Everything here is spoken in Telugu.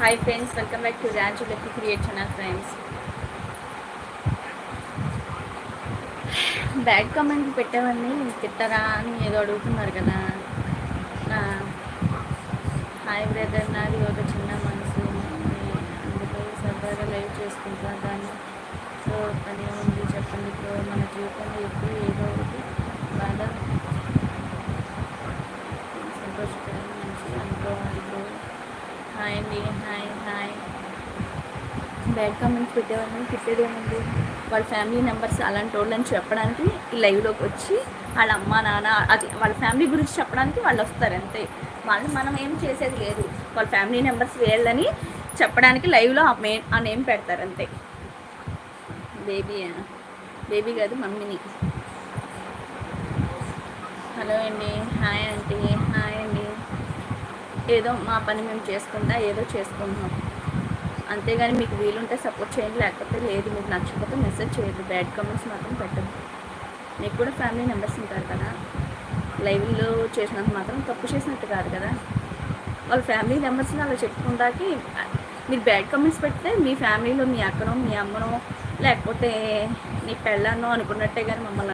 Hi friends, welcome back to Raju lucky create channel. Friends, bad comment పెట్టేవాళ్ళని తిట్టరా అని ఏదో అడుగుతున్నారు కదా. హాయ్ బ్రదర్, నాది ఒక చిన్న మనసు, అందులో సరదాగా లైవ్ చేసుకుంటా దాన్ని. సో పని ఉంది చెప్పండి బ్రో. మన జీవితంలో ఎప్పుడు ఏదో ఒకటి బాధ సంతోషకరం మంచి అనుకోవాలి బ్రో. హాయ్ అండి, హాయ్ హాయ్. బ్యాడ్ కామెంట్స్ పెట్టేవాళ్ళని తిట్టేదేముంది, వాళ్ళ ఫ్యామిలీ మెంబర్స్ అలాంటి వాళ్ళని చెప్పడానికి ఈ లైవ్లోకి వచ్చి వాళ్ళ అమ్మ నాన్న అది వాళ్ళ ఫ్యామిలీ గురించి చెప్పడానికి వాళ్ళు వస్తారు అంతే. వాళ్ళు మనం ఏం చేసేది లేదు. వాళ్ళ ఫ్యామిలీ మెంబర్స్ వీళ్ళని చెప్పడానికి లైవ్లో ఆ నేమ్ పెడతారు అంతే. బేబీ కాదు, మమ్మీని. హలో అండి, హాయ్ ఆంటీ, హాయ్ అండి. ఏదో మా పని మేము చేసుకుంటా ఏదో చేసుకుంటున్నాం అంతేగాని మీకు వీలుంటే సపోర్ట్ చేయండి, లేకపోతే లేదు. మీకు నచ్చకపోతే మెసేజ్ చేయద్దు, బ్యాడ్ కామెంట్స్ మాత్రం పెట్టద్దు. మీకు కూడా ఫ్యామిలీ మెంబర్స్ ఉంటారు కదా, లైవ్లో చేసినంత మాత్రం తప్పు చేసినట్టు కాదు కదా. వాళ్ళ ఫ్యామిలీ మెంబర్స్ని అలా చెప్పుకుంటాకి మీరు బ్యాడ్ కామెంట్స్ పెడితే మీ ఫ్యామిలీలో మీ అక్కనో మీ అమ్మనో లేకపోతే నీ పెళ్ళాన్నో అనుకున్నట్టే కానీ మమ్మల్ని